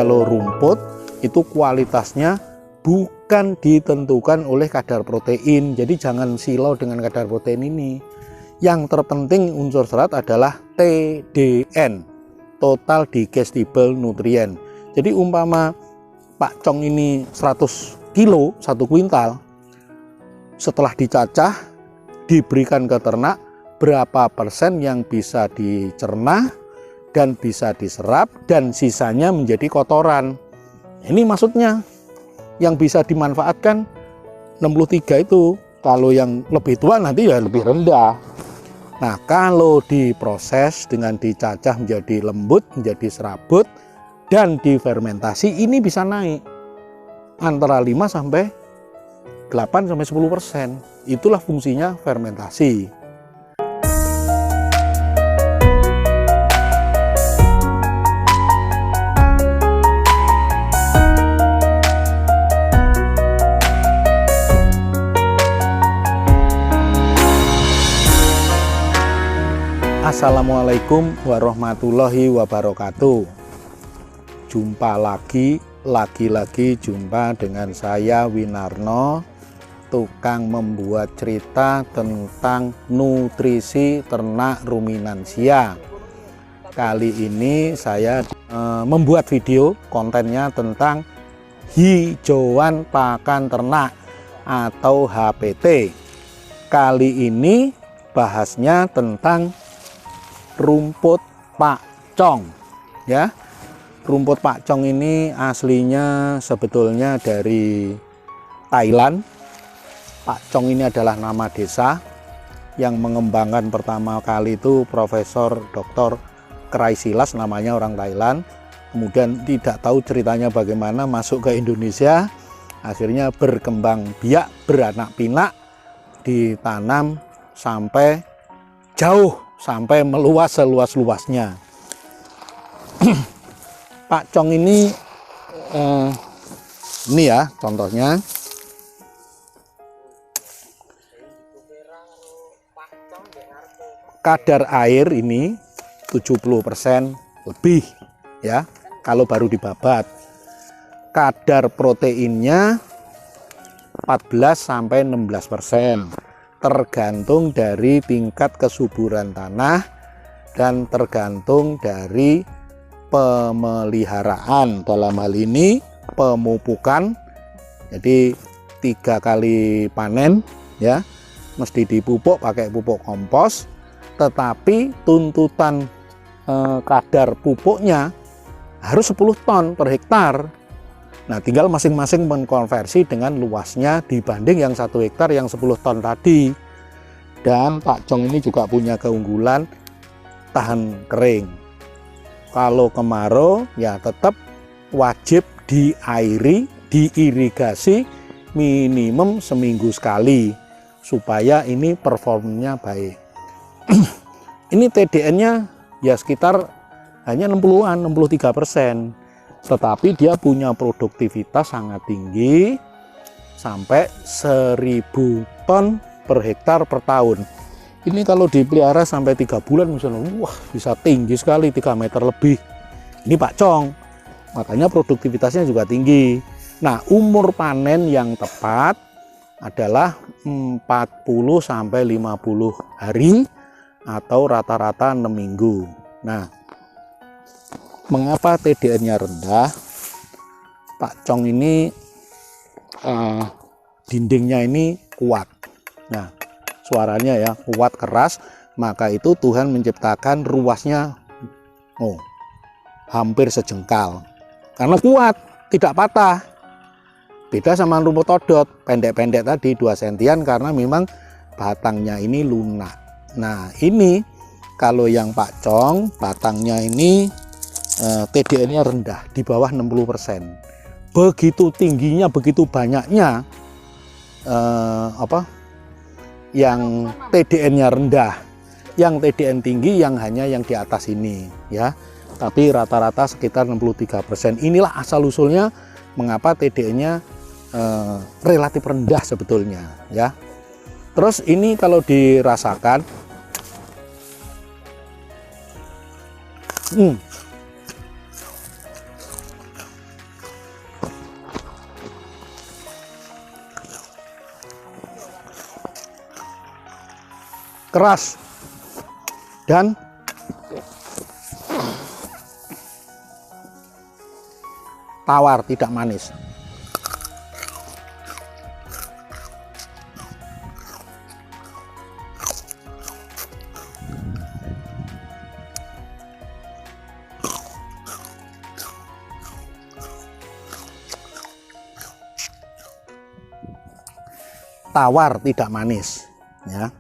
kalau rumput itu kualitasnya bukan ditentukan oleh kadar protein. Jadi jangan silau dengan kadar protein ini. Yang terpenting unsur serat adalah TDN, total digestible nutrient. Jadi umpama pakcong ini 100 kilo 1 kuintal, setelah dicacah diberikan ke ternak, berapa persen yang bisa dicerna dan bisa diserap dan sisanya menjadi kotoran. Ini maksudnya yang bisa dimanfaatkan 63 itu. Kalau yang lebih tua nanti ya lebih rendah. Nah, kalau diproses dengan dicacah menjadi lembut, menjadi serabut dan difermentasi, ini bisa naik antara 5 sampai 8 sampai 10%. Itulah fungsinya fermentasi. Assalamualaikum warahmatullahi wabarakatuh. Jumpa lagi jumpa dengan saya Winarno, tukang membuat cerita tentang nutrisi ternak ruminansia. Kali ini saya membuat video kontennya tentang hijauan pakan ternak atau HPT. Kali ini bahasnya tentang rumput pakcong, ya. Rumput pakcong ini aslinya sebetulnya dari Thailand. Pakcong ini adalah nama desa yang mengembangkan pertama kali itu Profesor Dr. Kraisilas, namanya orang Thailand. Kemudian tidak tahu ceritanya bagaimana masuk ke Indonesia, akhirnya berkembang biak, beranak pinak, ditanam sampai jauh, sampai meluas seluas-luasnya. Pakcong ini ya contohnya. Kadar air ini 70% lebih, ya, kalau baru dibabat. Kadar proteinnya 14 sampai 16%. Tergantung dari tingkat kesuburan tanah dan tergantung dari pemeliharaan, dalam hal ini pemupukan. Jadi 3 kali panen, ya, mesti dipupuk pakai pupuk kompos, tetapi tuntutan kadar pupuknya harus 10 ton per hektar. Nah, tinggal masing-masing mengkonversi dengan luasnya dibanding yang 1 hektar yang 10 ton tadi. Dan pakcong ini juga punya keunggulan tahan kering. Kalau kemarau ya tetap wajib diairi, diirigasi minimum seminggu sekali supaya ini performnya baik. Ini TDN-nya ya sekitar hanya 60-an, 63%. Tetapi dia punya produktivitas sangat tinggi sampai 1000 ton per hektar per tahun. Ini kalau dipelihara sampai 3 bulan misalnya, wah bisa tinggi sekali, 3 meter lebih. Ini pakcong, makanya produktivitasnya juga tinggi. Nah, umur panen yang tepat adalah 40 sampai 50 hari atau rata-rata 6 minggu. Nah, mengapa TDN-nya rendah? Pakcong ini dindingnya ini kuat. Nah, suaranya ya kuat, keras, maka itu Tuhan menciptakan ruasnya hampir sejengkal. Karena kuat, tidak patah. Beda sama rumput odot, pendek-pendek tadi 2 sentian karena memang batangnya ini lunak. Nah, ini kalau yang pakcong batangnya ini TDN-nya rendah, di bawah 60%. Begitu tingginya, begitu banyaknya yang TDN-nya rendah. Yang TDN tinggi yang hanya yang di atas ini, ya. Tapi rata-rata sekitar 63%. Inilah asal-usulnya mengapa TDN-nya relatif rendah sebetulnya, ya. Terus ini kalau dirasakan keras dan tawar, tidak manis. Tawar, tidak manis, ya.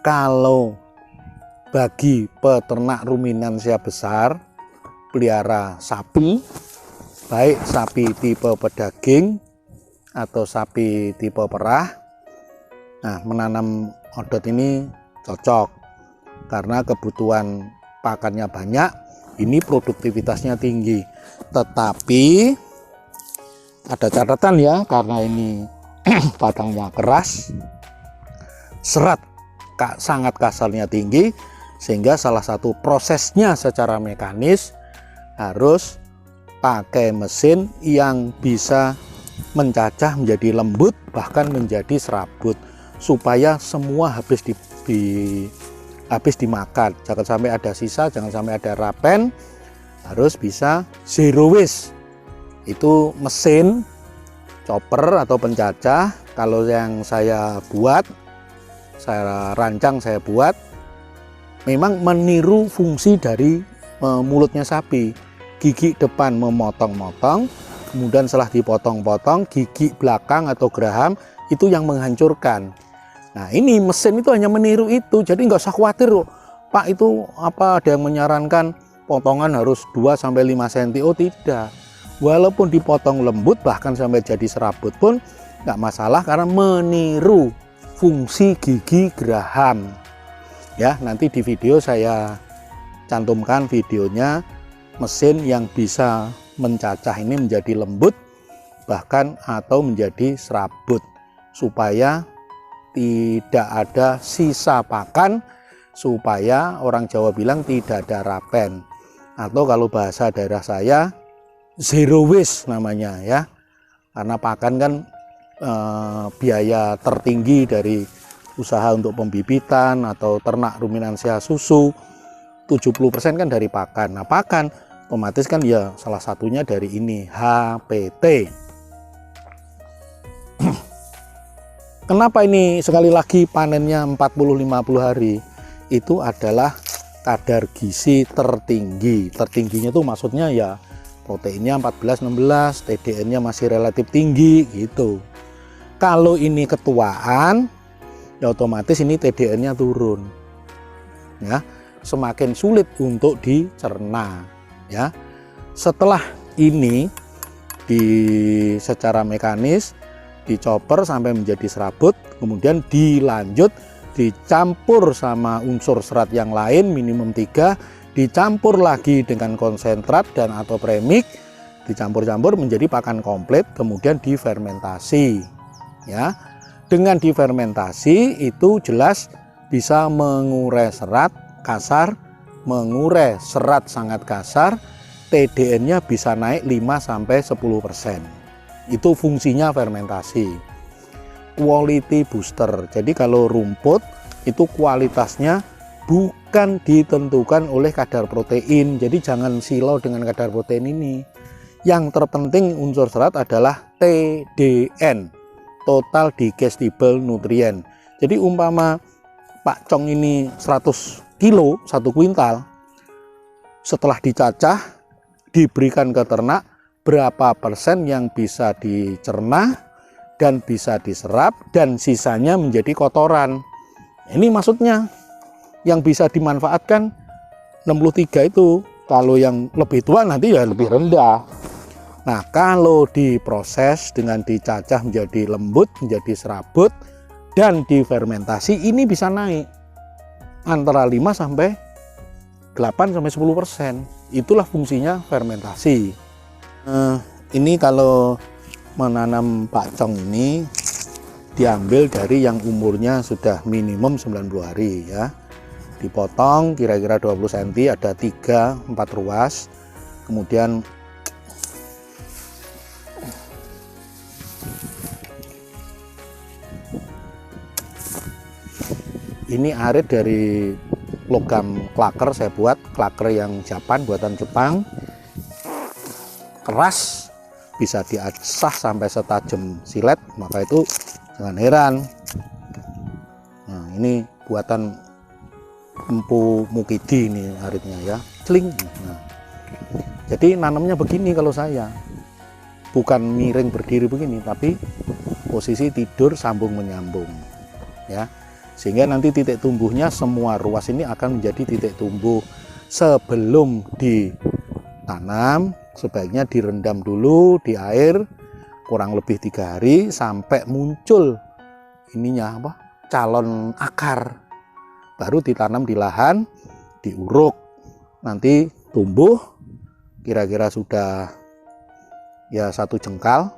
Kalau bagi peternak ruminansia besar, pelihara sapi, baik sapi tipe pedaging atau sapi tipe perah, nah menanam odot ini cocok karena kebutuhan pakannya banyak, ini produktivitasnya tinggi. Tetapi ada catatan ya, karena ini padangnya keras, serat sangat kasarnya tinggi, sehingga salah satu prosesnya secara mekanis harus pakai mesin yang bisa mencacah menjadi lembut, bahkan menjadi serabut, supaya semua habis dimakan. Jangan sampai ada sisa, jangan sampai ada rapen, harus bisa zero waste. Itu mesin chopper atau pencacah, kalau yang saya buat, saya rancang, saya buat, memang meniru fungsi dari mulutnya sapi. Gigi depan memotong-motong, kemudian setelah dipotong-potong, gigi belakang atau geraham itu yang menghancurkan. Nah, ini mesin itu hanya meniru itu, jadi nggak usah khawatir loh, Pak, itu apa ada yang menyarankan potongan harus 2-5 cm? Oh tidak. Walaupun dipotong lembut bahkan sampai jadi serabut pun nggak masalah, karena meniru fungsi gigi geraham. Ya, nanti di video saya cantumkan videonya mesin yang bisa mencacah ini menjadi lembut bahkan atau menjadi serabut, supaya tidak ada sisa pakan, supaya orang Jawa bilang tidak ada rapen, atau kalau bahasa daerah saya zero waste namanya ya, karena pakan kan biaya tertinggi dari usaha untuk pembibitan atau ternak ruminansia susu, 70% kan dari pakan. Nah, pakan otomatis kan ya salah satunya dari ini, HPT. Kenapa ini sekali lagi panennya 40-50 hari? Itu adalah kadar gizi tertinggi. Tertingginya itu maksudnya ya proteinnya 14-16, TDN-nya masih relatif tinggi gitu. Kalau ini ketuaan, ya otomatis ini TDN-nya turun. Ya, semakin sulit untuk dicerna. Ya, setelah ini secara mekanis dicopper sampai menjadi serabut, kemudian dilanjut dicampur sama unsur serat yang lain minimum 3, dicampur lagi dengan konsentrat dan atau premik, dicampur-campur menjadi pakan komplit, kemudian difermentasi. Ya, dengan difermentasi itu jelas bisa mengurai serat kasar, mengurai serat sangat kasar, TDN-nya bisa naik 5-10%. Itu fungsinya fermentasi. Quality booster. Jadi kalau rumput itu kualitasnya bukan ditentukan oleh kadar protein. Jadi jangan silau dengan kadar protein ini. Yang terpenting unsur serat adalah TDN, total digestible nutrient. Jadi umpama Pak Cong ini 100 kilo, 1 kuintal, setelah dicacah, diberikan ke ternak, berapa persen yang bisa dicerna dan bisa diserap, dan sisanya menjadi kotoran. Ini maksudnya yang bisa dimanfaatkan 63 itu. Kalau yang lebih tua nanti ya lebih rendah. Nah, kalau diproses dengan dicacah menjadi lembut, menjadi serabut, dan difermentasi, ini bisa naik antara 5-8-10%. Itulah fungsinya fermentasi. Ini kalau menanam pakcong ini diambil dari yang umurnya sudah minimum 90 hari ya. Dipotong kira-kira 20 cm, ada 3-4 ruas. Kemudian Ini arit dari logam klaker, saya buat klaker yang Japan, buatan Jepang, keras, bisa diasah sampai setajam silet, maka itu jangan heran. Nah, ini buatan Empu Mukidi ini aritnya ya, celing. Nah, jadi nanamnya begini kalau saya, bukan miring berdiri begini, tapi posisi tidur sambung menyambung ya, sehingga nanti titik tumbuhnya semua ruas ini akan menjadi titik tumbuh. Sebelum ditanam sebaiknya direndam dulu di air kurang lebih 3 hari sampai muncul ininya apa, calon akar, baru ditanam di lahan, diuruk, nanti tumbuh kira-kira sudah ya 1 jengkal,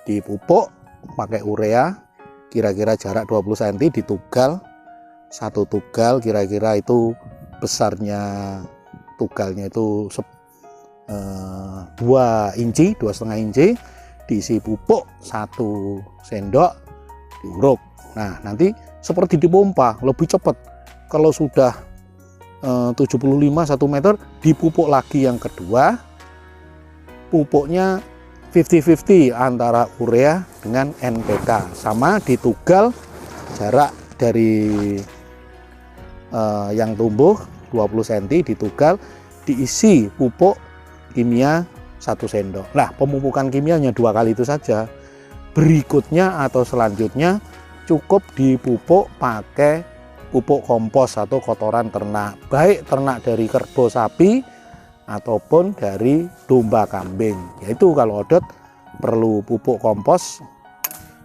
dipupuk pakai urea, kira-kira jarak 20 cm, ditugal. 1 tugal kira-kira itu besarnya tugalnya itu 2 inci, 2,5 inci, diisi pupuk 1 sendok, diuruk. Nah, nanti seperti dipompa, lebih cepat. Kalau sudah 75 1 meter, dipupuk lagi yang kedua. Pupuknya 50-50 antara urea dengan NPK, sama ditugal jarak dari yang tumbuh 20 cm, ditugal, diisi pupuk kimia 1 sendok. Nah, pemupukan kimianya 2 kali itu saja. Berikutnya atau selanjutnya cukup dipupuk pakai pupuk kompos atau kotoran ternak, baik ternak dari kerbau sapi ataupun dari domba kambing. Yaitu kalau odot perlu pupuk kompos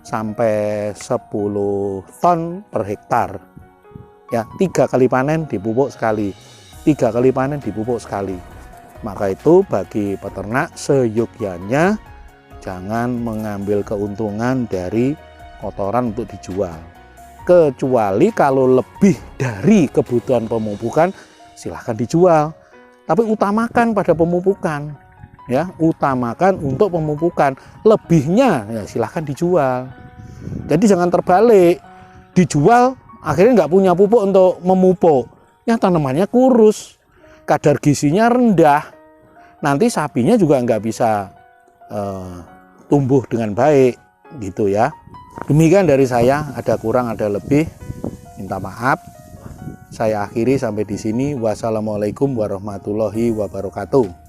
sampai 10 ton per hektar. Ya, 3 kali panen dipupuk sekali. 3 kali panen dipupuk sekali. Maka itu bagi peternak seyogyanya jangan mengambil keuntungan dari kotoran untuk dijual. Kecuali kalau lebih dari kebutuhan pemupukan, silahkan dijual. Tapi utamakan pada pemupukan, ya, utamakan untuk pemupukan. Lebihnya ya silahkan dijual. Jadi jangan terbalik, dijual akhirnya nggak punya pupuk untuk memupuk, ya tanamannya kurus, kadar gizinya rendah, nanti sapinya juga nggak bisa tumbuh dengan baik, gitu ya. Demikian dari saya, ada kurang ada lebih, minta maaf. Saya akhiri sampai di sini. Wassalamualaikum warahmatullahi wabarakatuh.